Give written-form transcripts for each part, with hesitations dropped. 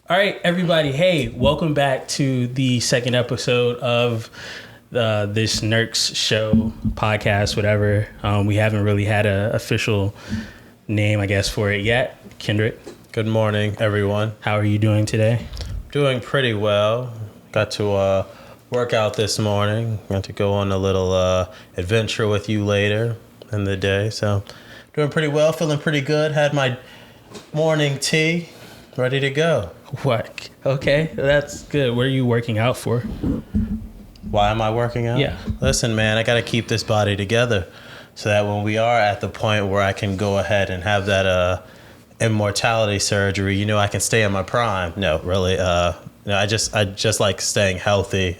All right, everybody. Hey, welcome back to the second episode of this Nerks show, podcast, whatever. We haven't really had an official name, I guess, for it yet. Kendrick. Good morning, everyone. How are you doing today? Doing pretty well. Got to work out this morning. Got to go on a little adventure with you later in the day. So doing pretty well, feeling pretty good. Had my morning tea, ready to go. What? Okay, that's good. What are you working out for? Why am I working out? Yeah. Listen, man, I got to keep this body together so that when we are at the point where I can go ahead and have that immortality surgery, I can stay in my prime. No, really. I just like staying healthy,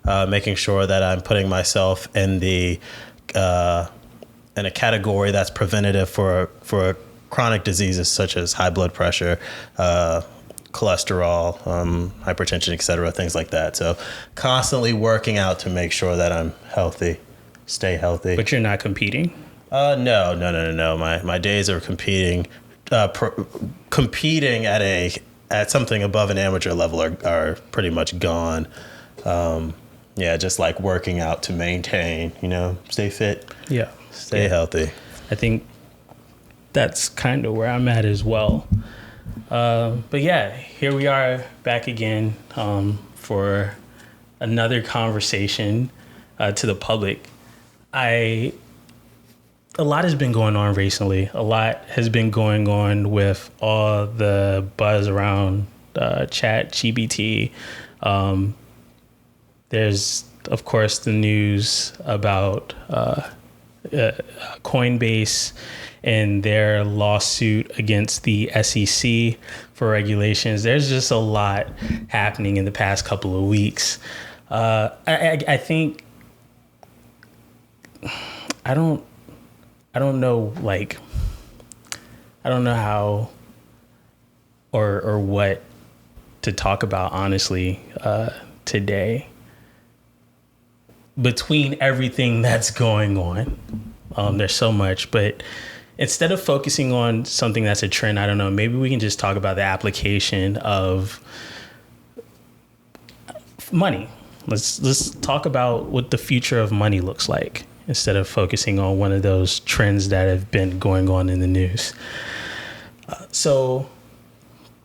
making sure that I'm putting myself in in a category that's preventative for chronic diseases such as high blood pressure, cholesterol, hypertension, etc., things like that. So constantly working out to make sure that I'm healthy, stay healthy. But you're not competing? No. My days of competing at something above an amateur level are pretty much gone. Just like working out to maintain, stay fit. Yeah. Stay healthy. I think that's kind of where I'm at as well. But yeah, here we are back again for another conversation to the public. A lot has been going on recently. A lot has been going on with all the buzz around Chat GPT. There's, of course, the news about Coinbase and their lawsuit against the SEC for regulations. There's just a lot happening in the past couple of weeks. I think I don't know, I don't know how or what to talk about, honestly, today. Between everything that's going on, there's so much, but instead of focusing on something that's a trend, I don't know, maybe we can just talk about the application of money. Let's talk about what the future of money looks like instead of focusing on one of those trends that have been going on in the news. So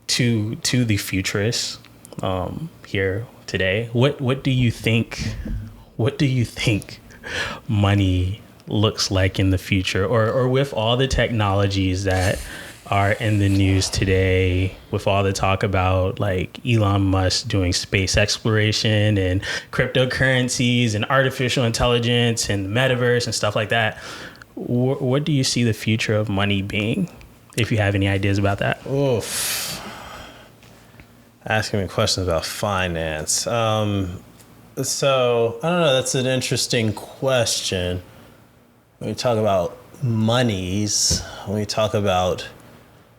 to the futurists here today, what do you think money looks like in the future, or with all the technologies that are in the news today, with all the talk about like Elon Musk doing space exploration and cryptocurrencies and artificial intelligence and the metaverse and stuff like that, what do you see the future of money being, if you have any ideas about that? Oof. Asking me questions about finance. So I don't know, that's an interesting question. When we talk about monies, when we talk about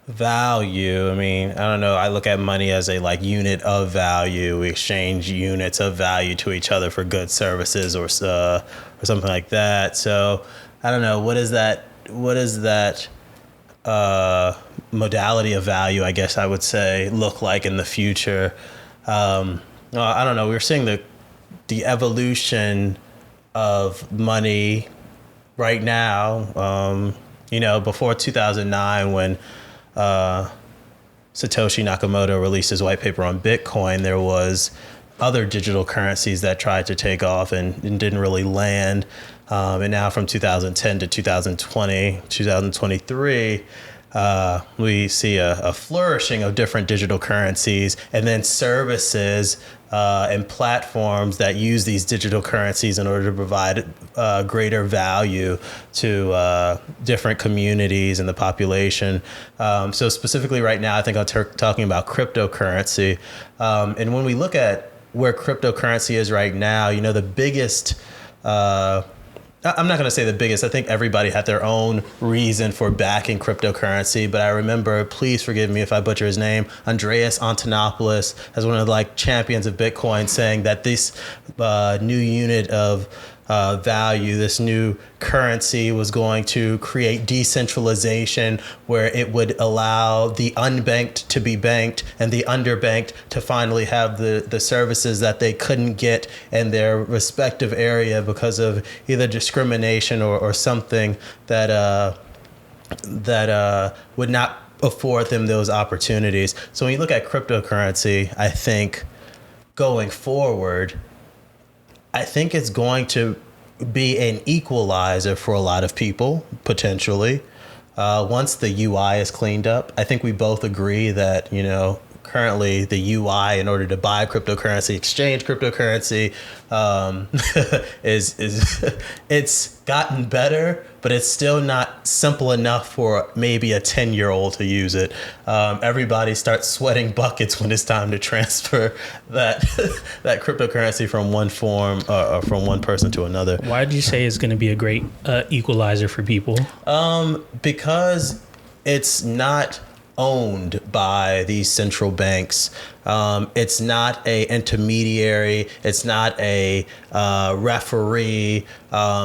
value, I mean, I don't know, I look at money as a unit of value. We exchange units of value to each other for goods, services, or something like that. So I don't know, what is that modality of value, I guess I would say, look like in the future? I don't know, we're seeing the evolution of money right now. Before 2009, when Satoshi Nakamoto released his white paper on Bitcoin, there was other digital currencies that tried to take off and didn't really land. And now from 2010 to 2020, 2023, we see a flourishing of different digital currencies, and then services and platforms that use these digital currencies in order to provide greater value to different communities and the population. So specifically right now, I think I'm talking about cryptocurrency. And when we look at where cryptocurrency is right now, the biggest I'm not going to say the biggest. I think everybody had their own reason for backing cryptocurrency. But I remember, please forgive me if I butcher his name, Andreas Antonopoulos, as one of the champions of Bitcoin, saying that this new unit of value. This new currency was going to create decentralization where it would allow the unbanked to be banked and the underbanked to finally have the services that they couldn't get in their respective area because of either discrimination or something that would not afford them those opportunities. So when you look at cryptocurrency, I think going forward, I think it's going to be an equalizer for a lot of people, potentially. Once the UI is cleaned up, I think we both agree that, currently the UI in order to buy cryptocurrency, exchange cryptocurrency, is it's gotten better, but it's still not simple enough for maybe a 10-year-old to use it. Everybody starts sweating buckets when it's time to transfer that that cryptocurrency from one form or from one person to another. Why did you say it's going to be a great equalizer for people? Because it's not owned by these central banks. It's not a intermediary. It's not a referee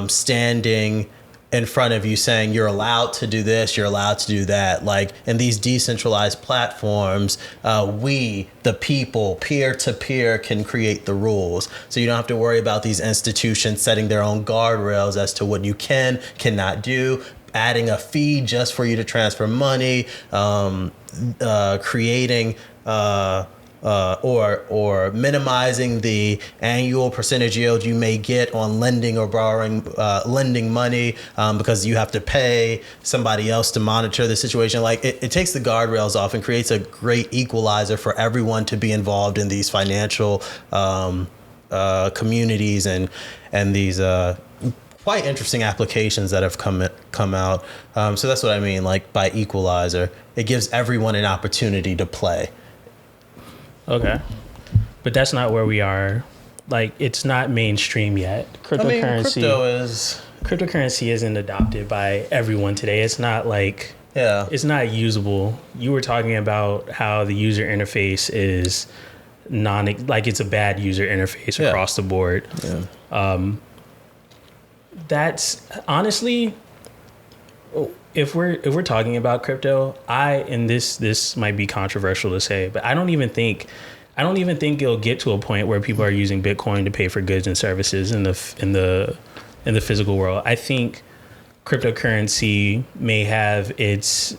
standing in front of you saying you're allowed to do this, you're allowed to do that. Like in these decentralized platforms, we, the people, peer to peer, can create the rules. So you don't have to worry about these institutions setting their own guardrails as to what you cannot do, adding a fee just for you to transfer money, creating or minimizing the annual percentage yield you may get on lending or borrowing, lending money because you have to pay somebody else to monitor the situation. Like it takes the guardrails off and creates a great equalizer for everyone to be involved in these financial communities and these quite interesting applications that have come out. So that's what I mean, like by equalizer. It gives everyone an opportunity to play. Okay. But that's not where we are. Like, it's not mainstream yet. Cryptocurrency isn't adopted by everyone today. It's not like, it's not usable. You were talking about how the user interface is it's a bad user interface across the board. Yeah. That's honestly, if we're talking about crypto, and this might be controversial to say, but I don't even think it'll get to a point where people are using Bitcoin to pay for goods and services in the physical world. I think cryptocurrency may have its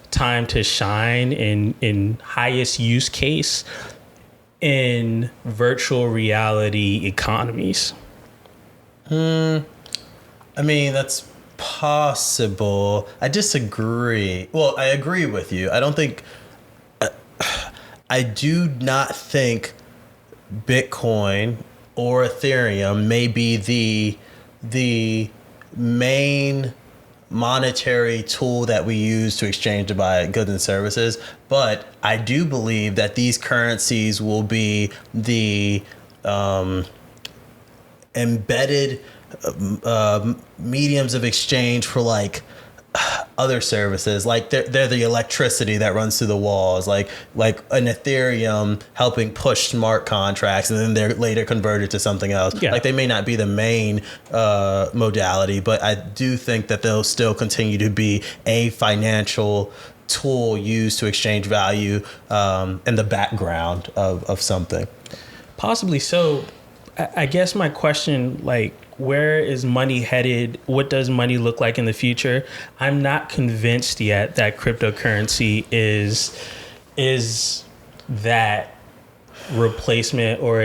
time to shine in highest use case in virtual reality economies. I mean, that's possible. I disagree. Well, I agree with you. I do not think Bitcoin or Ethereum may be the main monetary tool that we use to exchange to buy goods and services. But I do believe that these currencies will be the embedded mediums of exchange for like other services. Like they're the electricity that runs through the walls, like an Ethereum helping push smart contracts, and then they're later converted to something else. Like they may not be the main modality, but I do think that they'll still continue to be a financial tool used to exchange value in the background of something. Possibly so. I guess my question, like, where is money headed? What does money look like in the future? I'm not convinced yet that cryptocurrency is that replacement or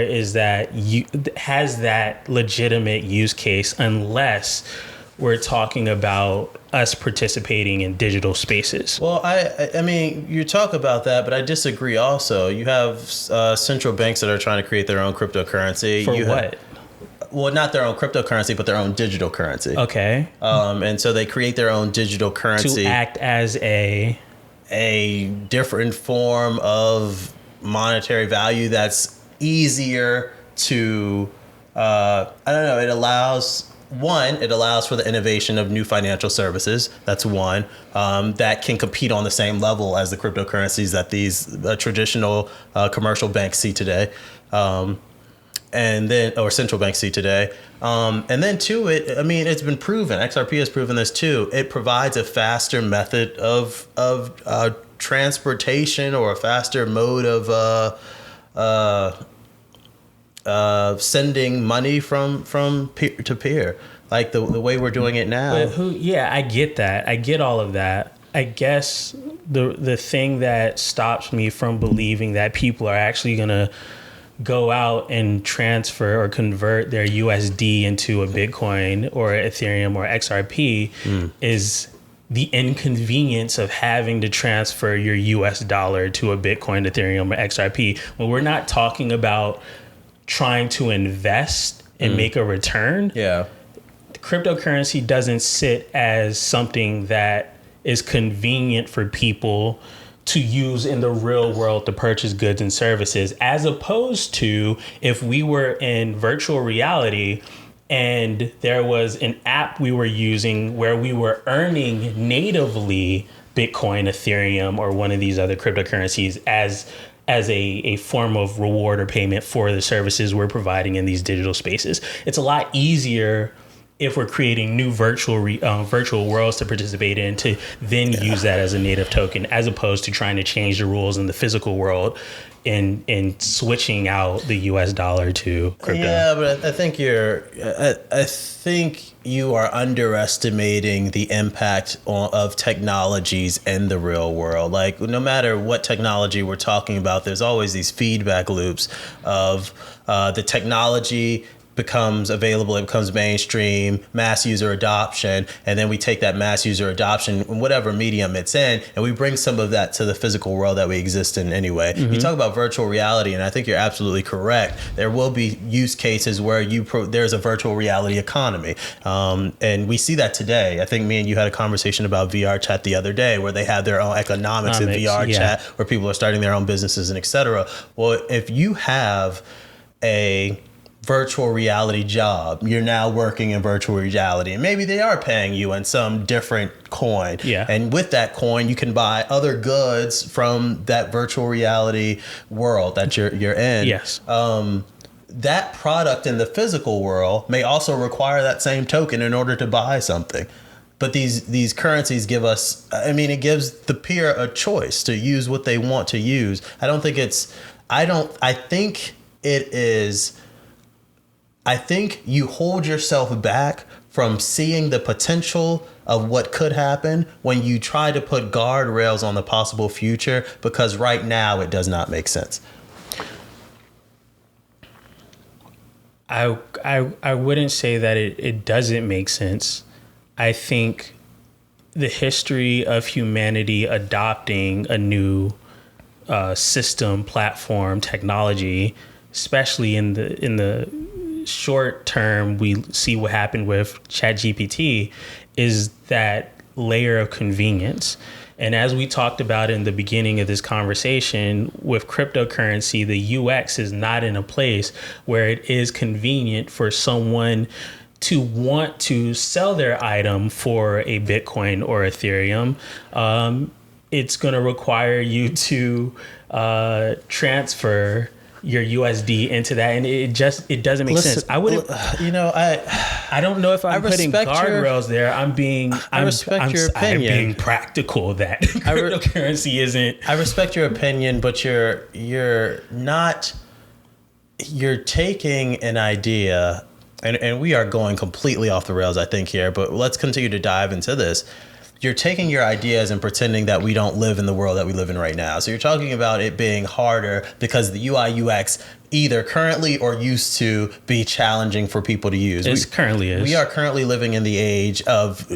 has that legitimate use case, unless we're talking about us participating in digital spaces. Well, I mean, you talk about that, but I disagree also. You have central banks that are trying to create their own cryptocurrency. For what? Well, not their own cryptocurrency, but their own digital currency. Okay. And so they create their own digital currency. To act as a different form of monetary value that's easier to, I don't know, it allows for the innovation of new financial services. That's one, that can compete on the same level as the cryptocurrencies that these traditional commercial banks see today. And then, or central banks see today. And then two, it's been proven, XRP has proven this too. It provides a faster method of transportation, or a faster mode of sending money from peer to peer, like the way we're doing it now. But I get that. I get all of that. I guess the thing that stops me from believing that people are actually going to go out and transfer or convert their USD into a Bitcoin or Ethereum or XRP is the inconvenience of having to transfer your US dollar to a Bitcoin, Ethereum, or XRP. When we're not talking about trying to invest and make a return, cryptocurrency doesn't sit as something that is convenient for people to use in the real world to purchase goods and services, as opposed to if we were in virtual reality and there was an app we were using where we were earning natively Bitcoin, Ethereum, or one of these other cryptocurrencies as a form of reward or payment for the services we're providing in these digital spaces. It's a lot easier if we're creating new virtual worlds to participate in, to then use that as a native token, as opposed to trying to change the rules in the physical world in switching out the US dollar to crypto. Yeah, but I think you are underestimating the impact of technologies in the real world. Like, no matter what technology we're talking about, there's always these feedback loops of the technology becomes available, it becomes mainstream, mass user adoption, and then we take that mass user adoption in whatever medium it's in, and we bring some of that to the physical world that we exist in anyway. You talk about virtual reality, and I think you're absolutely correct. There will be use cases where there's a virtual reality economy, and we see that today. I think me and you had a conversation about VR chat the other day, where they have their own economics in VR chat, where people are starting their own businesses and et cetera. Well, if you have a virtual reality job, you're now working in virtual reality, and maybe they are paying you in some different coin, and with that coin you can buy other goods from that virtual reality world that you're in. That product in the physical world may also require that same token in order to buy something. But these currencies give us, it gives the peer a choice to use what they want to use. I think you hold yourself back from seeing the potential of what could happen when you try to put guardrails on the possible future, because right now it does not make sense. I wouldn't say that it doesn't make sense. I think the history of humanity adopting a new system, platform, technology, especially in the short term, we see what happened with ChatGPT, is that layer of convenience. And as we talked about in the beginning of this conversation, with cryptocurrency, the UX is not in a place where it is convenient for someone to want to sell their item for a Bitcoin or Ethereum. It's going to require you to transfer your USD into that, and it doesn't make sense. I wouldn't. I don't know if I'm putting guardrails there. I respect your opinion. I'm being practical that cryptocurrency isn't. I respect your opinion, but you're not. You're taking an idea, and we are going completely off the rails, I think, here. But let's continue to dive into this. You're taking your ideas and pretending that we don't live in the world that we live in right now. So you're talking about it being harder because the UI UX either currently or used to be challenging for people to use. Currently is. We are currently living in the age of,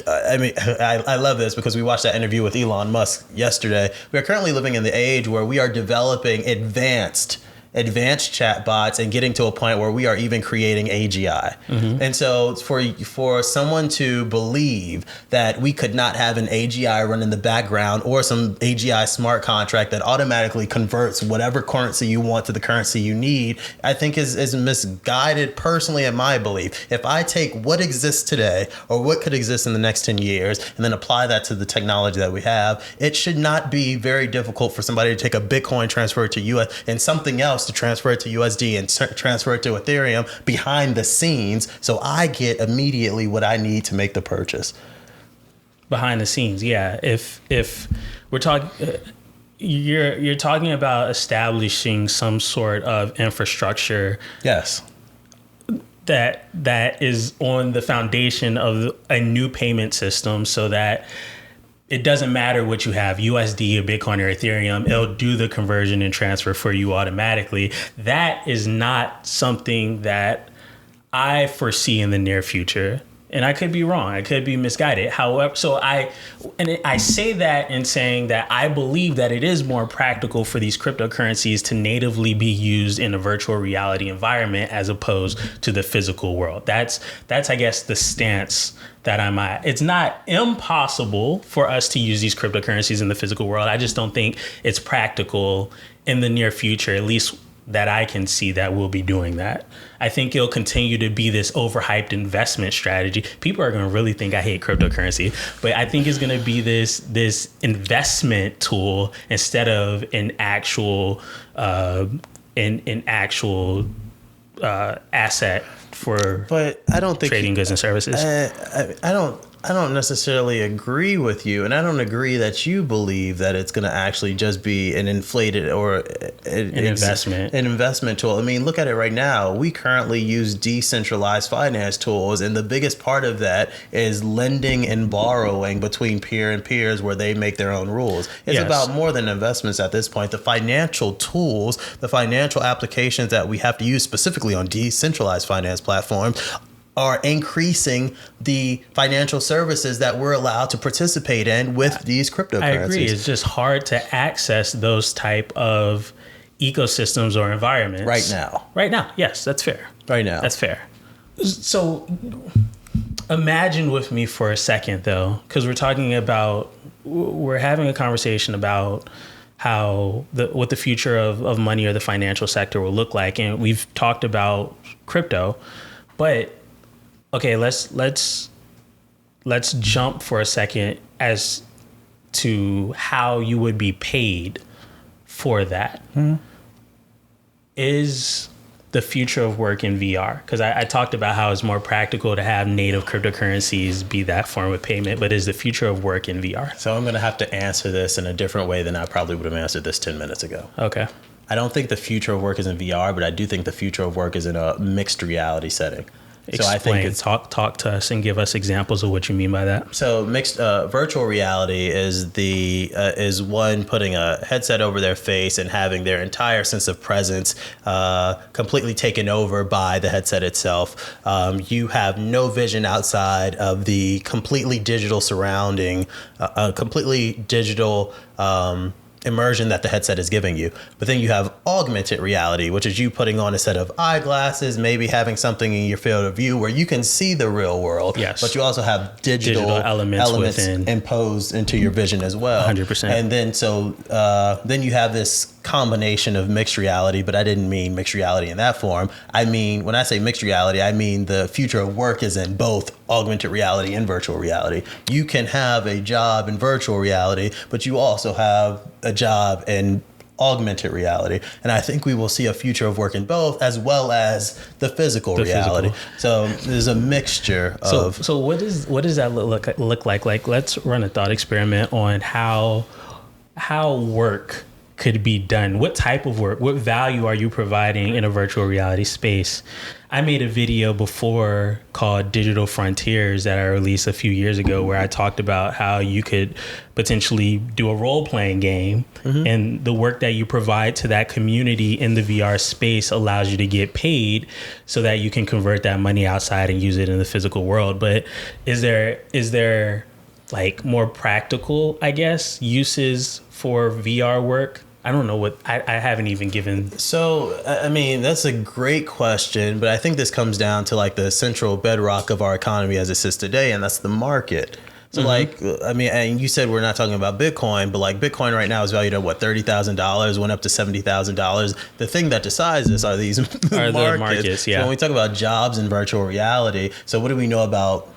I love this because we watched that interview with Elon Musk yesterday. We are currently living in the age where we are developing advanced chatbots and getting to a point where we are even creating AGI. And so for someone to believe that we could not have an AGI run in the background, or some AGI smart contract that automatically converts whatever currency you want to the currency you need, I think is misguided, personally, in my belief. If I take what exists today or what could exist in the next 10 years and then apply that to the technology that we have, it should not be very difficult for somebody to take a Bitcoin, transfer it to US, and something else else to transfer it to USD and transfer it to Ethereum behind the scenes, so I get immediately what I need to make the purchase. Behind the scenes, yeah. If we're talking, you're talking about establishing some sort of infrastructure. Yes. That is on the foundation of a new payment system, so that it doesn't matter what you have, USD or Bitcoin or Ethereum, it'll do the conversion and transfer for you automatically. That is not something that I foresee in the near future. And I could be wrong. I could be misguided. However, I say that in saying that I believe that it is more practical for these cryptocurrencies to natively be used in a virtual reality environment as opposed to the physical world. That's I guess the stance that I'm at. It's not impossible for us to use these cryptocurrencies in the physical world. I just don't think it's practical in the near future, at least that I can see that we'll be doing that. I think it'll continue to be this overhyped investment strategy. People are going to really think I hate cryptocurrency, but I think it's going to be this investment tool instead of an actual asset for. But I don't think trading goods and services. I don't necessarily agree with you, and I don't agree that you believe that it's going to actually just be an inflated or an investment tool. I mean, look at it right now. We currently use decentralized finance tools, and the biggest part of that is lending and borrowing between peer and peers where they make their own rules. It's about more than investments at this point. The financial tools, the financial applications that we have to use specifically on decentralized finance platforms are increasing the financial services that we're allowed to participate in with these cryptocurrencies. I agree. It's just hard to access those type of ecosystems or environments. Right now. Yes, that's fair. Right now. That's fair. So imagine with me for a second, though, because we're having a conversation about how what the future of money or the financial sector will look like. And we've talked about crypto, but okay, let's jump for a second as to how you would be paid for that. Is the future of work in VR? Because I talked about how it's more practical to have native cryptocurrencies be that form of payment, but is the future of work in VR? So I'm going to have to answer this in a different way than I probably would have answered this 10 minutes ago. Okay. I don't think the future of work is in VR, but I do think the future of work is in a mixed reality setting. Explain. So I think it's talk to us and give us examples of what you mean by that. So mixed virtual reality is one putting a headset over their face and having their entire sense of presence completely taken over by the headset itself. You have no vision outside of the completely digital surrounding, completely digital immersion that the headset is giving you. But then you have augmented reality, which is you putting on a set of eyeglasses, maybe having something in your field of view where you can see the real world. Yes. But you also have digital elements imposed into your vision as well. 100%. And then then you have this combination of mixed reality, but I didn't mean mixed reality in that form. I mean, when I say mixed reality, I mean the future of work is in both augmented reality and virtual reality. You can have a job in virtual reality, but you also have a job in augmented reality. And I think we will see a future of work in both, as well as the physical reality. So there's a mixture of. So what does that look like? Like, let's run a thought experiment on how work could be done. What type of work, what value are you providing in a virtual reality space? I made a video before called Digital Frontiers that I released a few years ago where I talked about how you could potentially do a role-playing game, and the work that you provide to that community in the VR space allows you to get paid so that you can convert that money outside and use it in the physical world. But is there like more practical, I guess, uses for VR work? I don't know what I haven't even given. So, I mean, that's a great question, but I think this comes down to like the central bedrock of our economy as it sits today, and that's the market. So like, I mean, and you said we're not talking about Bitcoin, but like Bitcoin right now is valued at what, $30,000, went up to $70,000. The thing that decides this are these markets. The markets, yeah. So when we talk about jobs in virtual reality, so what do we know about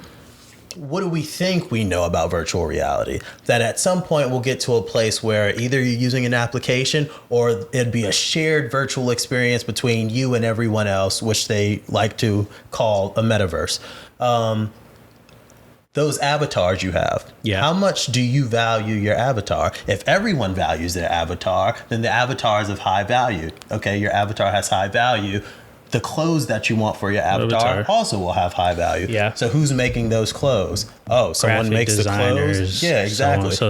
what do we think we know about virtual reality? That at some point we'll get to a place where either you're using an application or it'd be a shared virtual experience between you and everyone else, which they like to call a metaverse. Those avatars you have. Yeah. How much do you value your avatar? If everyone values their avatar, then the avatar is of high value. Okay, your avatar has high value. The clothes that you want for your avatar also will have high value. Yeah. So who's making those clothes? Oh, someone Graphic makes designers, the clothes. Yeah, exactly. so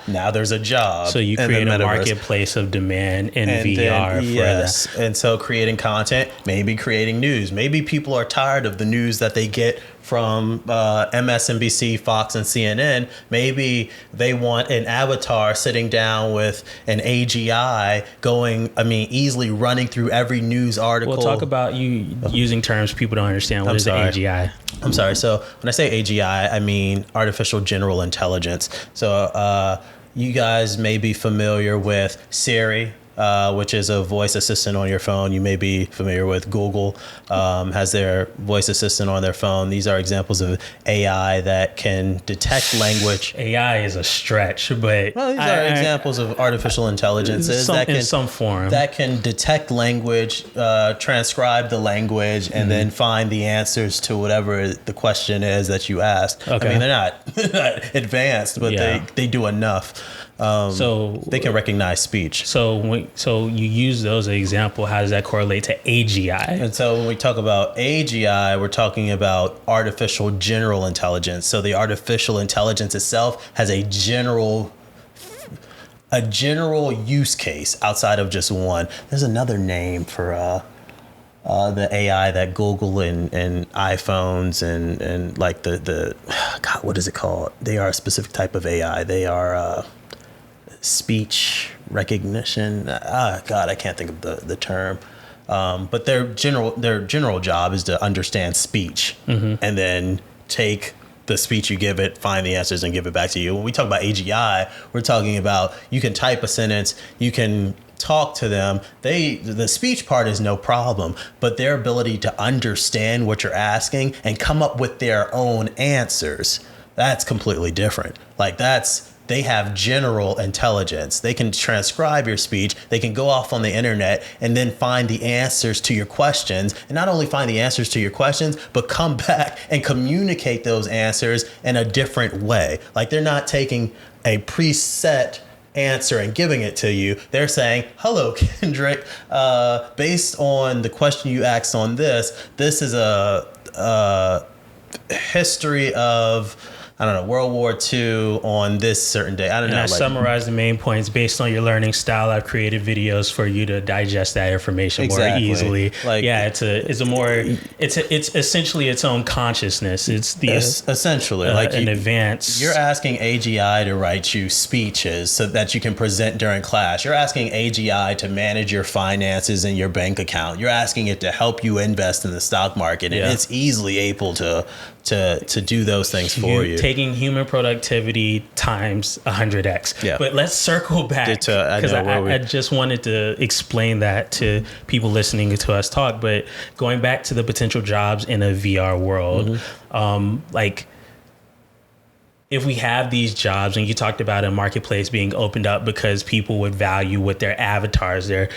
Now there's a job. So you in create the a metaverse. Marketplace of demand in And VR then, for yes. that. And so creating content, maybe creating news. Maybe people are tired of the news that they get from MSNBC, Fox, and CNN. Maybe they want an avatar sitting down with an AGI easily running through every news article. We'll talk about you using terms people don't understand. What is AGI? I'm sorry. So when I say AGI, I mean artificial general intelligence. So you guys may be familiar with Siri, which is a voice assistant on your phone. You may be familiar with Google, has their voice assistant on their phone. These are examples of AI that can detect language. AI is a stretch, but These are examples of artificial intelligences in some form that can detect language, transcribe the language, and then find the answers to whatever the question is that you asked. Okay. I mean, they're not advanced, but they do enough. So they can recognize speech. So you use those as an example. How does that correlate to AGI? And so when we talk about AGI, we're talking about artificial general intelligence. So the artificial intelligence itself has a general use case outside of just one. There's another name for the AI that Google and iPhones and like the God, what is it called? They are a specific type of AI. They are speech recognition. God, I can't think of the term. But their general job is to understand speech and then take the speech you give it, find the answers, and give it back to you. When we talk about AGI, we're talking about you can type a sentence, you can talk to them. The speech part is no problem, but their ability to understand what you're asking and come up with their own answers, that's completely different. They have general intelligence. They can transcribe your speech. They can go off on the internet and then find the answers to your questions. And not only find the answers to your questions, but come back and communicate those answers in a different way. Like they're not taking a preset answer and giving it to you. They're saying, hello, Kendrick, based on the question you asked on this is a history of, I don't know, World War II on this certain day. I don't know. I summarized the main points based on your learning style. I've created videos for you to digest that information more easily. It's essentially its own consciousness. It's essentially an advance. You're asking AGI to write you speeches so that you can present during class. You're asking AGI to manage your finances and your bank account. You're asking it to help you invest in the stock market, and it's easily able to do those things for you. Taking human productivity times 100x. Yeah. But let's circle back because I just wanted to explain that to people listening to us talk. But going back to the potential jobs in a VR world, if we have these jobs, and you talked about a marketplace being opened up because people would value what their avatars, their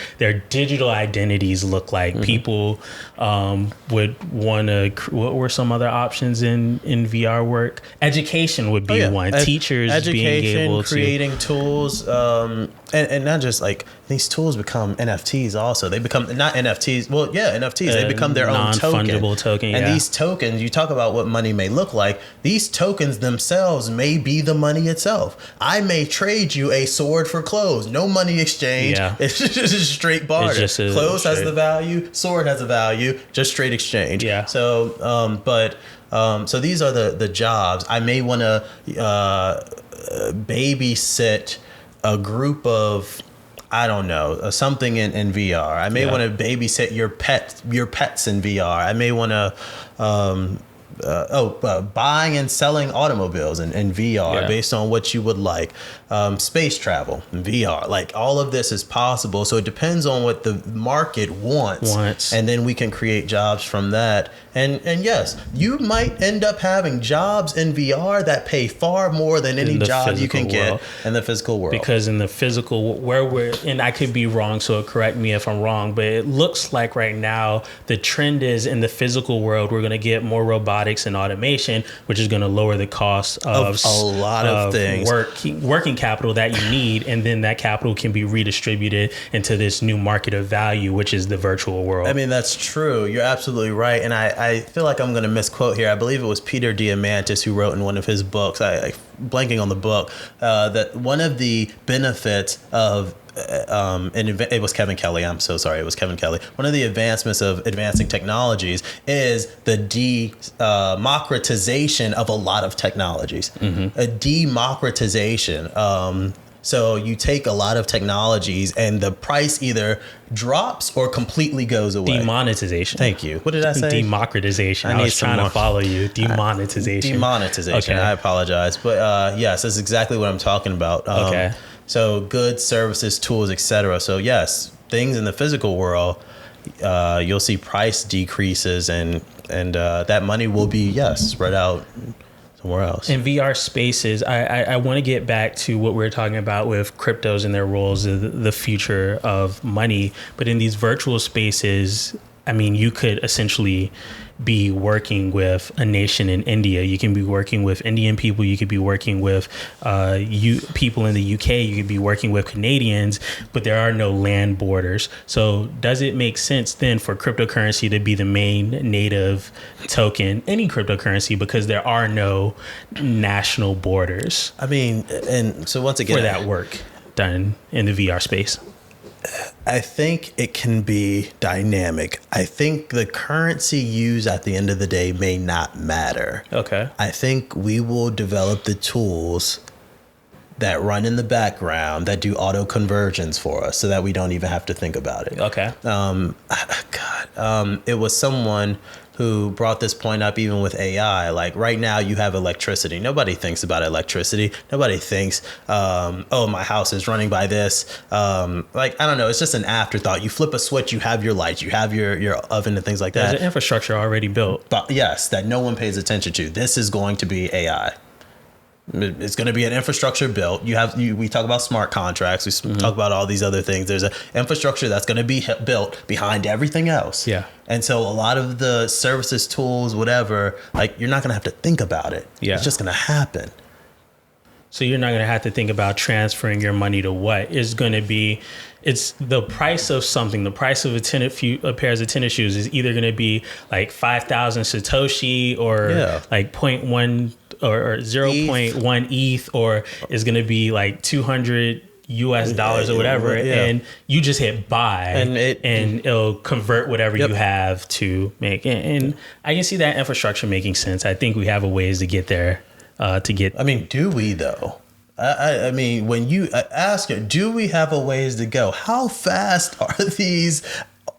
digital identities look like. People would want to. What were some other options in VR work? Education would be one. Teachers being able to creating tools, and not just like these tools become NFTs. Also, they become not NFTs. Well, yeah, NFTs. They become their own non-fungible token. And these tokens, you talk about what money may look like. These tokens themselves may be the money itself. I may trade you a sword for clothes. No money exchange. Yeah. It's just straight barter. Clothes has the value. Sword has a value. Just straight exchange. Yeah. So, so these are the jobs. I may want to babysit a group of, I don't know, something in VR. I may want to babysit your pets in VR. I may want to buying and selling automobiles in VR Yeah. based on what you would like. Space travel in VR, like all of this is possible. So it depends on what the market wants. And then we can create jobs from that. And yes, you might end up having jobs in VR that pay far more than any job you can get in the physical world. Because in the physical, and I could be wrong, so correct me if I'm wrong, but it looks like right now the trend is in the physical world, we're going to get more robotics and automation, which is going to lower the cost of a lot of things. Working capital that you need, and then that capital can be redistributed into this new market of value, which is the virtual world. I mean, that's true. You're absolutely right. And I feel like I'm going to misquote here. I believe it was Peter Diamandis who wrote in one of his books, I blanking on the book, that one of the benefits of and it was Kevin Kelly. I'm so sorry. It was Kevin Kelly. One of the advancements of advancing technologies is the democratization of a lot of technologies. A democratization. So you take a lot of technologies and the price either drops or completely goes away. Demonetization. Thank you. What did I say? Democratization. I was trying to follow you. Demonetization. Demonetization. Okay. I apologize. But yes, that's exactly what I'm talking about. Okay. So goods, services, tools, etc. So yes, things in the physical world, you'll see price decreases and that money will be, spread out somewhere else. In VR spaces, I want to get back to what we were talking about with cryptos and their roles, the future of money. But in these virtual spaces, I mean, you could essentially be working with a nation in India. You can be working with Indian people. You could be working with people in the UK. You could be working with Canadians, but there are no land borders. So does it make sense then for cryptocurrency to be the main native token, any cryptocurrency, because there are no national borders? I mean, and so once again, for that work done in the VR space. I think it can be dynamic. I think the currency used at the end of the day may not matter. Okay. I think we will develop the tools that run in the background that do auto conversions for us so that we don't even have to think about it. Okay. It was someone who brought this point up even with AI. Like right now you have electricity. Nobody thinks about electricity. Nobody thinks, my house is running by this. I don't know. It's just an afterthought. You flip a switch, you have your lights, you have your oven and things like that. There's an infrastructure already built. But yes, that no one pays attention to. This is going to be AI. It's going to be an infrastructure built. We talk about smart contracts. We talk about all these other things. There's an infrastructure that's going to be built behind everything else. Yeah. And so a lot of the services, tools, whatever, you're not going to have to think about it. Yeah. It's just going to happen. So you're not going to have to think about transferring your money to what? It's going to be, it's the price of something. The price of a pairs of tennis shoes is either going to be like 5,000 Satoshi or like 0.1 or 0.1 ETH, or is going to be like 200 US dollars or whatever. And you just hit buy and it'll convert whatever you have to make. And I can see that infrastructure making sense. I think we have a ways to get there. I mean, do we though? I mean, when you ask it, do we have a ways to go? How fast are these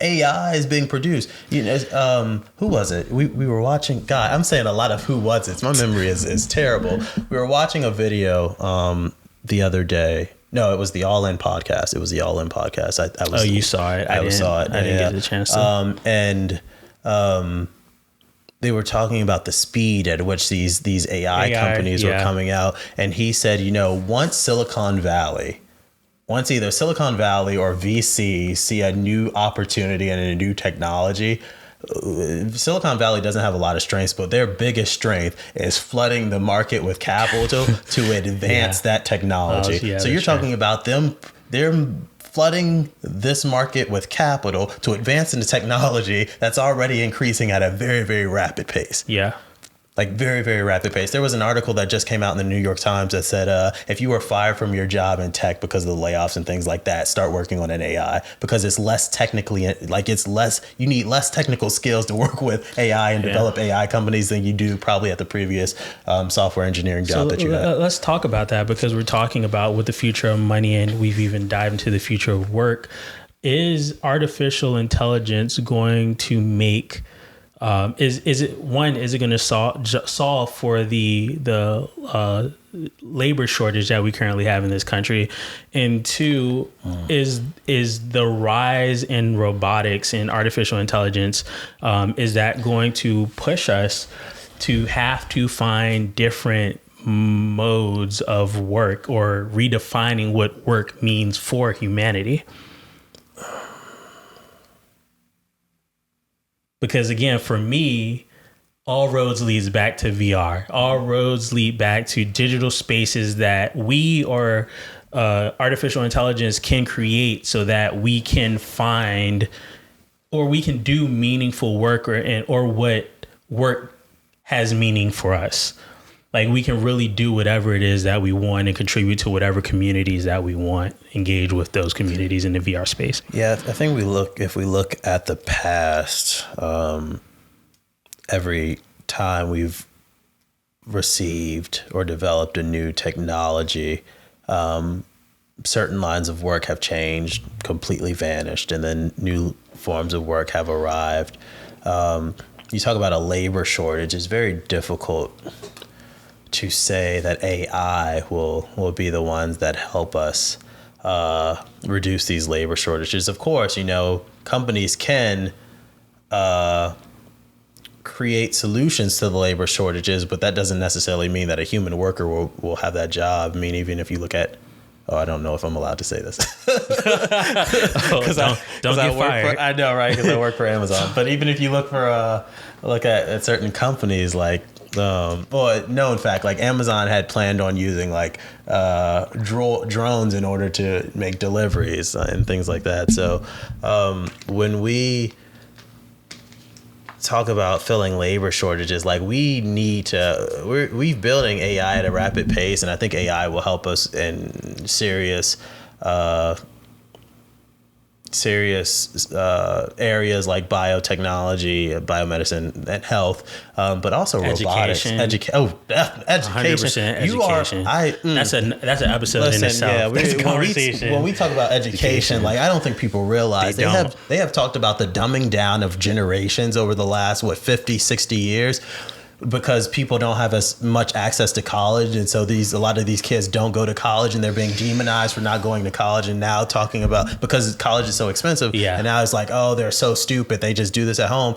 AIs being produced? You know, who was it? We were watching. God, I'm saying a lot of who was it. My memory is terrible. We were watching a video the other day. No, it was the All In podcast. You saw it. I saw it. I didn't get the chance to. They were talking about the speed at which these AI companies were coming out. And he said, once either Silicon Valley or VC see a new opportunity and a new technology, Silicon Valley doesn't have a lot of strengths, but their biggest strength is flooding the market with capital to advance that technology. So you're talking about they're flooding this market with capital to advance into technology that's already increasing at a very, very rapid pace. Yeah. Like very, very rapid pace. There was an article that just came out in the New York Times that said, if you were fired from your job in tech because of the layoffs and things like that, start working on an AI because it's less technically, you need less technical skills to work with AI and develop AI companies than you do probably at the previous software engineering job that you had. Let's talk about that because we're talking about what the future of money, and we've even dived into the future of work. Is artificial intelligence going to make is it going to solve for the labor shortage that we currently have in this country, and two, is the rise in robotics and artificial intelligence, is that going to push us to have to find different modes of work, or redefining what work means for humanity? Because again, for me, all roads leads back to VR. All roads lead back to digital spaces that we, or artificial intelligence, can create, so that we can find, or we can do meaningful work, or what work has meaning for us. Like, we can really do whatever it is that we want and contribute to whatever communities that we want, engage with those communities in the VR space. Yeah, I think if we look at the past, every time we've received or developed a new technology, certain lines of work have changed, completely vanished, and then new forms of work have arrived. You talk about a labor shortage. It's very difficult to say that AI will be the ones that help us reduce these labor shortages. Of course, companies can create solutions to the labor shortages, but that doesn't necessarily mean that a human worker will have that job. I mean, even if you look at, I don't know if I'm allowed to say this. Don't get fired. I know, right? Because I work for Amazon. But even if you look at certain companies, like, in fact, like Amazon had planned on using drones in order to make deliveries and things like that. So when we talk about filling labor shortages, like, we're building AI at a rapid pace, and I think AI will help us in serious areas like biotechnology, biomedicine, and health, but also robotics, education. 100% education. That's an episode in itself. Yeah, that's a conversation. When we talk about education, like, I don't think people realize they have talked about the dumbing down of generations over the last 50, 60 years. Because people don't have as much access to college, and so a lot of these kids don't go to college, and they're being demonized for not going to college. And now talking about, because college is so expensive, and now it's like, oh, they're so stupid, they just do this at home.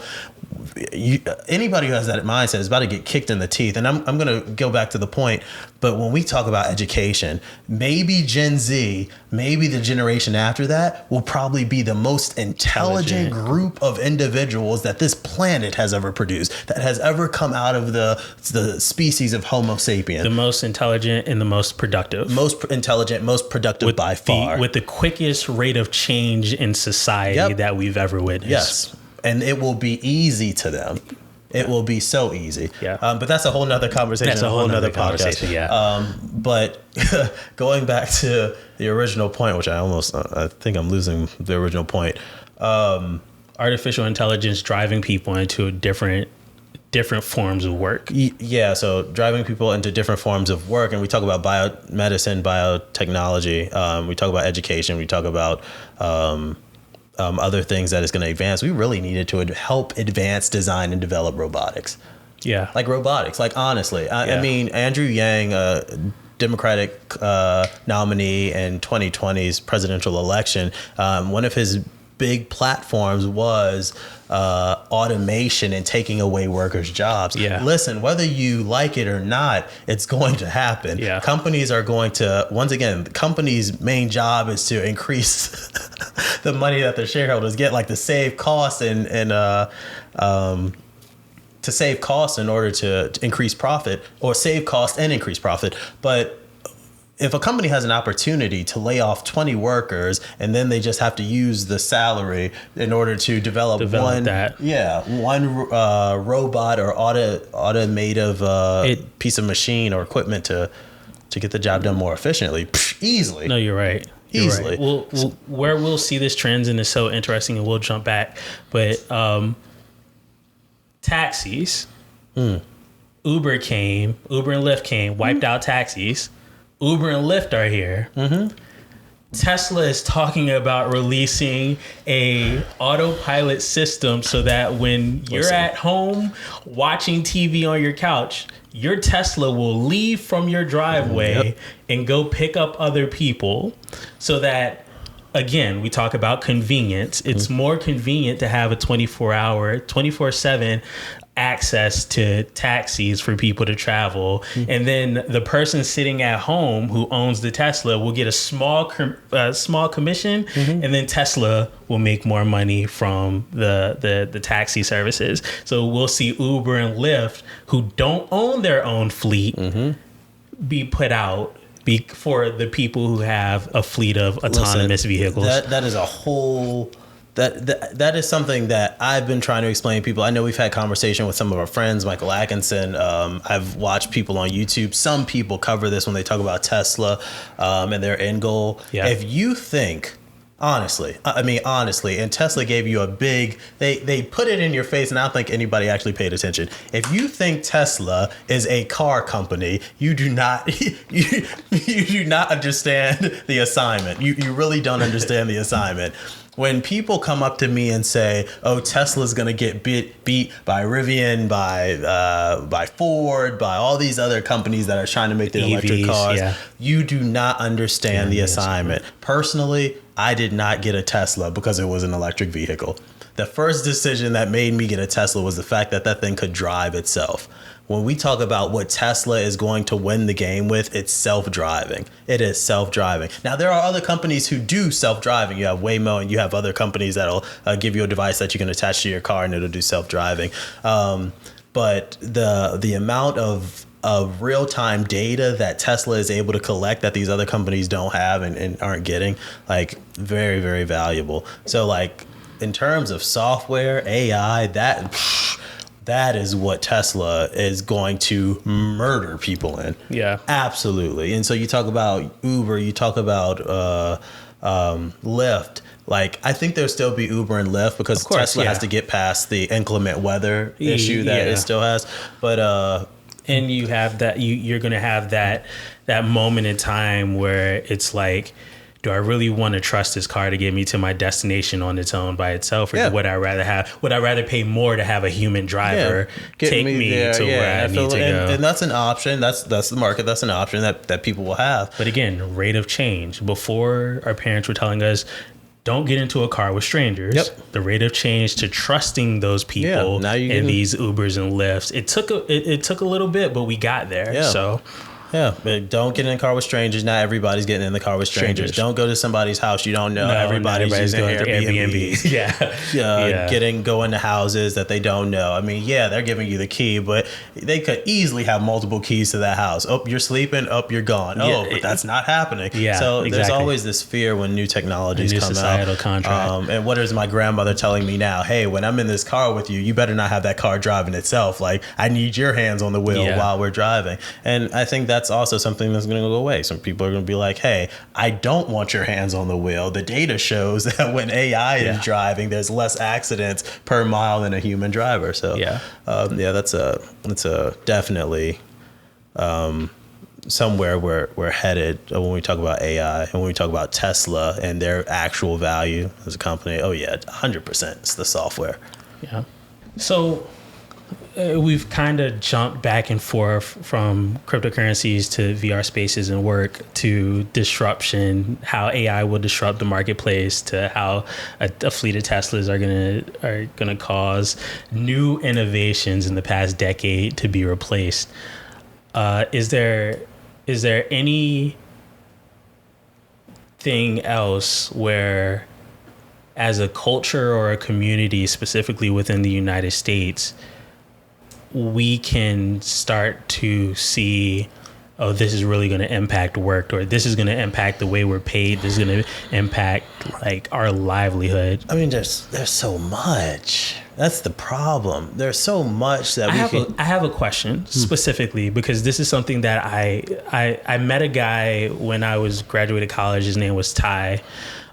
Anybody who has that mindset is about to get kicked in the teeth. And I'm going to go back to the point, but when we talk about education, maybe Gen Z, maybe the generation after that, will probably be the most intelligent group of individuals that this planet has ever produced, that has ever come out of the species of Homo sapien. The most intelligent and the most productive. Most intelligent, most productive by far. With the quickest rate of change in society that we've ever witnessed. Yes. And it will be easy to them. It will be so easy. Yeah. But that's a whole nother conversation. That's a whole nother podcast. Yeah. But going back to the original point, which I think I'm losing the original point. Artificial intelligence driving people into different forms of work. Yeah. So driving people into different forms of work. And we talk about biomedicine, biotechnology. We talk about education. We talk about other things that is going to advance. We really needed to help advance, design, and develop robotics. Yeah. Like robotics. Like, honestly. I mean, Andrew Yang, Democratic nominee in 2020's presidential election, one of his big platforms was automation and taking away workers' jobs. Yeah. Listen, whether you like it or not, it's going to happen. Yeah. Companies are going to, once again, the company's main job is to increase the money that their shareholders get, like to save costs and to save costs in order to increase profit, or save costs and increase profit. But if a company has an opportunity to lay off 20 workers and then they just have to use the salary in order to develop one robot or automative piece of machine or equipment to get the job done more efficiently, easily. No, you're right. Easily. Right. Where we'll see this trends, and it's so interesting, and we'll jump back. But taxis, Uber and Lyft came, wiped out taxis. Uber and Lyft are here. Tesla is talking about releasing a autopilot system so that when you're at home watching TV on your couch, your Tesla will leave from your driveway and go pick up other people, so that, again, we talk about convenience. It's more convenient to have a 24/7 access to taxis for people to travel. And then the person sitting at home who owns the Tesla will get a small commission, and then Tesla will make more money from the taxi services. So we'll see Uber and Lyft, who don't own their own fleet, be put out for the people who have a fleet of autonomous vehicles. That is a whole... That is something that I've been trying to explain to people. I know we've had conversation with some of our friends, Michael Atkinson. I've watched people on YouTube. Some people cover this when they talk about Tesla and their end goal. Yeah. If you think, honestly, and Tesla gave you a big, they put it in your face, and I don't think anybody actually paid attention. If you think Tesla is a car company, you do not you do not understand the assignment. You really don't understand the assignment. When people come up to me and say, "Oh, Tesla's going to get beat by Rivian, by Ford, by all these other companies that are trying to make the electric cars," you do not understand the assignment. Personally, I did not get a Tesla because it was an electric vehicle. The first decision that made me get a Tesla was the fact that that thing could drive itself. When we talk about what Tesla is going to win the game with, it's self-driving. It is self-driving. Now, there are other companies who do self-driving. You have Waymo, and you have other companies that'll give you a device that you can attach to your car, and it'll do self-driving. But the amount of real-time data that Tesla is able to collect that these other companies don't have and aren't getting, like, very, very valuable. So, like, in terms of software, AI, that is what Tesla is going to murder people in. Yeah, absolutely. And so you talk about Uber, you talk about Lyft. Like, I think there'll still be Uber and Lyft because Tesla has to get past the inclement weather issue that it still has. But and you have that, you're going to have that moment in time where it's like, do I really want to trust this car to get me to my destination on its own by itself? Or would I rather pay more to have a human driver take me to where I need to go? And that's an option. That's the market. That's an option that people will have. But again, rate of change. Before, our parents were telling us, don't get into a car with strangers. The rate of change to trusting those people in these Ubers and Lyfts, it took a little bit, but we got there. So. Yeah, but don't get in a car with strangers. Not everybody's getting in the car with strangers. Don't go to somebody's house you don't know. Everybody's using Airbnb. Going to houses that they don't know. I mean, they're giving you the key, but they could easily have multiple keys to that house. Oh, you're sleeping. Oh, you're gone. But that's not happening. So there's always this fear when new technologies come societal contract. And what is my grandmother telling me now? Hey, when I'm in this car with you, you better not have that car driving itself. Like, I need your hands on the wheel while we're driving. And I think that's also something that's going to go away. Some people are going to be like, hey, I don't want your hands on the wheel. The data shows that when AI is driving, there's less accidents per mile than a human driver. So that's a definitely somewhere we're headed when we talk about AI and when we talk about Tesla and their actual value as a company. 100% it's the software. So we've kind of jumped back and forth from cryptocurrencies to VR spaces and work to disruption, how AI will disrupt the marketplace, to how a fleet of Teslas are gonna cause new innovations in the past decade to be replaced. Is there anything else where, as a culture or a community, specifically within the United States, we can start to see, oh, this is really going to impact work, or this is going to impact the way we're paid, this is going to impact like our livelihood? I mean, there's so much. That's the problem. There's so much that I have a question specifically, because this is something that I met a guy when I was graduated college. His name was Ty.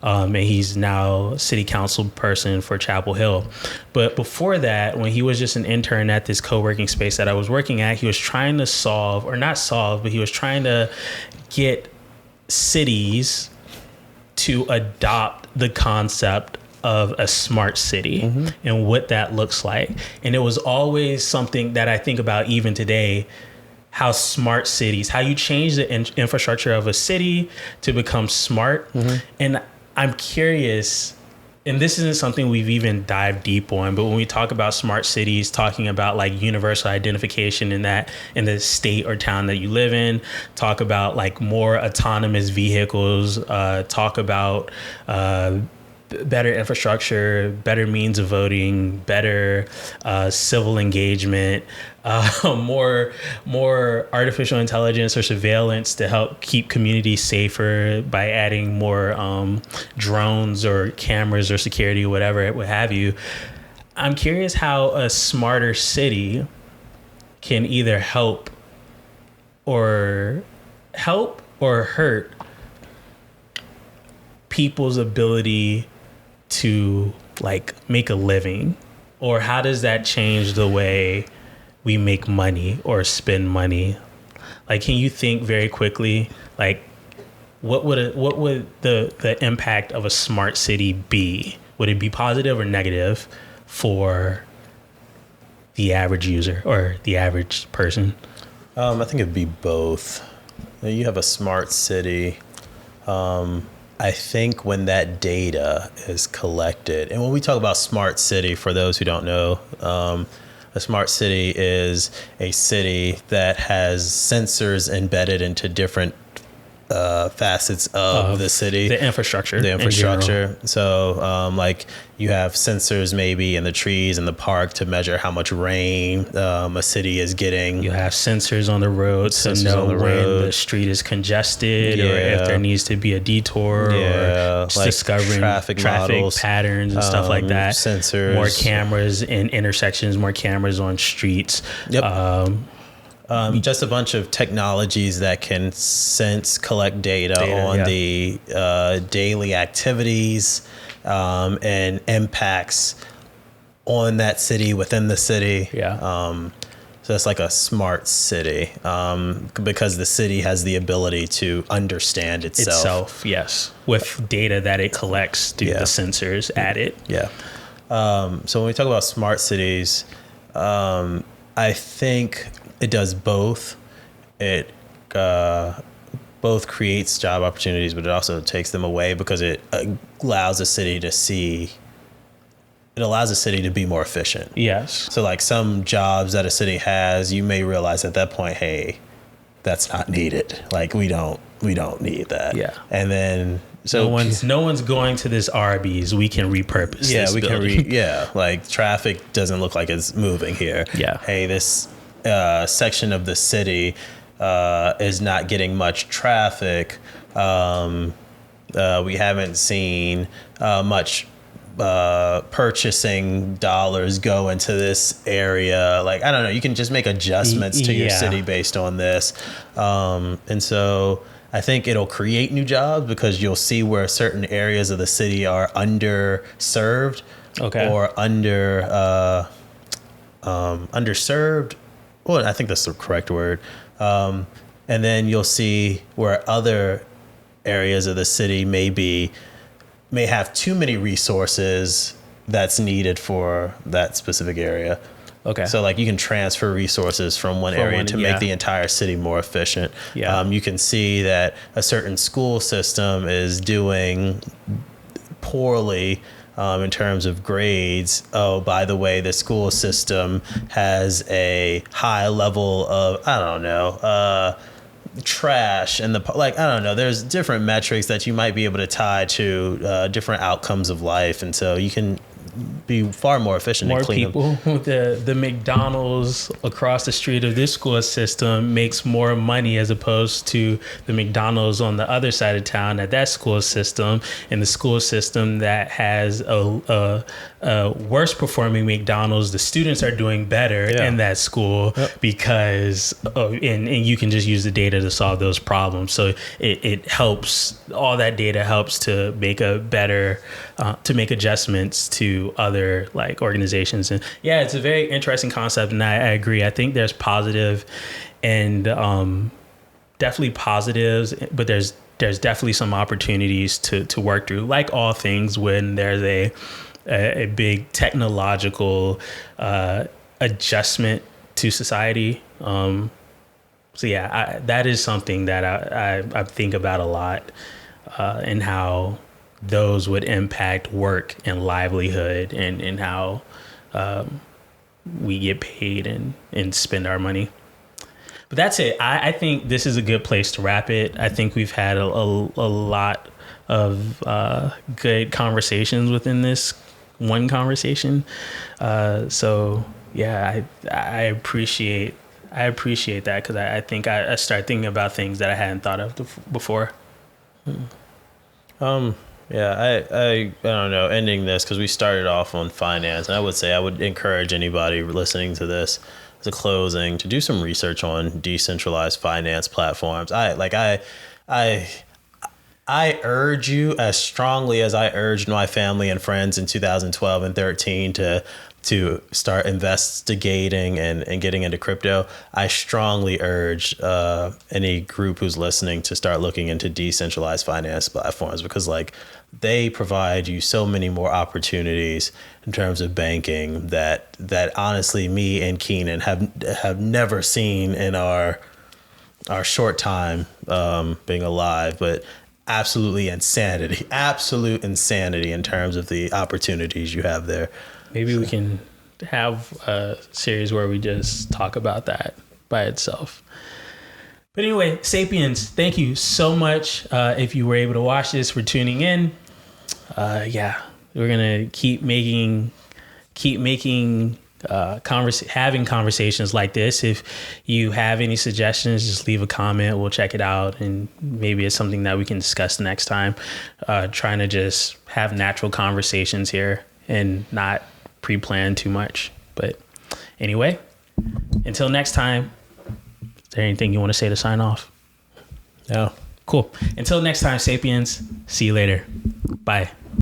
And he's now city council person for Chapel Hill. But before that, when he was just an intern at this co-working space that I was working at, he was trying to he was trying to get cities to adopt the concept of a smart city and what that looks like. And it was always something that I think about even today, how smart cities, how you change the infrastructure of a city to become smart. And I'm curious, and this isn't something we've even dived deep on, but when we talk about smart cities, talking about like universal identification in the state or town that you live in, talk about like more autonomous vehicles, talk about better infrastructure, better means of voting, better civil engagement, more artificial intelligence or surveillance to help keep communities safer by adding more drones or cameras or security or whatever, what have you. I'm curious how a smarter city can either help or hurt people's ability to like make a living, or how does that change the way we make money or spend money? Like, can you think very quickly, like what would the impact of a smart city be? Would it be positive or negative for the average user or the average person? I think it'd be both. You have a smart city. I think when that data is collected, and when we talk about smart city, for those who don't know, a smart city is a city that has sensors embedded into different facets of the city. The infrastructure. So like you have sensors maybe in the trees in the park to measure how much rain a city is getting. You have sensors on the road to know when the street is congested or if there needs to be a detour or just like discovering traffic patterns and stuff like that. Sensors. More cameras in intersections, more cameras on streets. Yep. Just a bunch of technologies that can collect data on the daily activities and impacts on that city, within the city. So it's like a smart city because the city has the ability to understand itself. Yes, with data that it collects through the sensors added. So when we talk about smart cities, I think it does both. It both creates job opportunities, but it also takes them away because it allows a city to be more efficient. Yes. So like some jobs that a city has, you may realize at that point, hey, that's not needed. Like we don't need that. Yeah. And then no one's going to this Arby's. We can repurpose. Yeah, we can. Like traffic doesn't look like it's moving here. Yeah. Hey, this section of the city is not getting much traffic. We haven't seen much purchasing dollars go into this area. Like, I don't know, you can just make adjustments to your city based on this. And so I think it'll create new jobs because you'll see where certain areas of the city are underserved or underserved. Well, I think that's the correct word. And then you'll see where other areas of the city may have too many resources that's needed for that specific area. Okay. So like you can transfer resources from one area to make the entire city more efficient. You can see that a certain school system is doing poorly in terms of grades. Oh, by the way, the school system has a high level of, I don't know, trash and I don't know, there's different metrics that you might be able to tie to different outcomes of life, and so you can be far more efficient and clean. More people, the McDonald's across the street of this school system makes more money as opposed to the McDonald's on the other side of town at that school system, and the school system that has a worse performing McDonald's. The students are doing better in that school because and you can just use the data to solve those problems. So it helps, all that data helps to make a better to make adjustments to other like organizations. And it's a very interesting concept, and I agree. I think there's positive and definitely positives, but there's there's definitely some opportunities to work through, like all things when there's a big technological adjustment to society. So yeah, that is something that I think about a lot, and how those would impact work and livelihood, and how we get paid and spend our money. But that's it. I think this is a good place to wrap it. I think we've had a lot of good conversations within this one conversation. So yeah, I appreciate that, because I think I start thinking about things that I hadn't thought of before. Yeah, I don't know, ending this, because we started off on finance, and I would say I would encourage anybody listening to this as a closing to do some research on decentralized finance platforms. I urge you, as strongly as I urged my family and friends in 2012 and 13 to start investigating and getting into crypto. I strongly urge any group who's listening to start looking into decentralized finance platforms, because like they provide you so many more opportunities in terms of banking that honestly me and Keenan have never seen in our short time being alive. But absolute insanity in terms of the opportunities you have there. Maybe we can have a series where we just talk about that by itself. But anyway, Sapiens, thank you so much. If you were able to watch this, for tuning in. Yeah, we're gonna keep having conversations like this. If you have any suggestions, just leave a comment. We'll check it out, and maybe it's something that we can discuss next time. Trying to just have natural conversations here and not pre-plan too much. But anyway, until next time, is there anything you want to say to sign off? No. Cool. Until next time, Sapiens, see you later. Bye.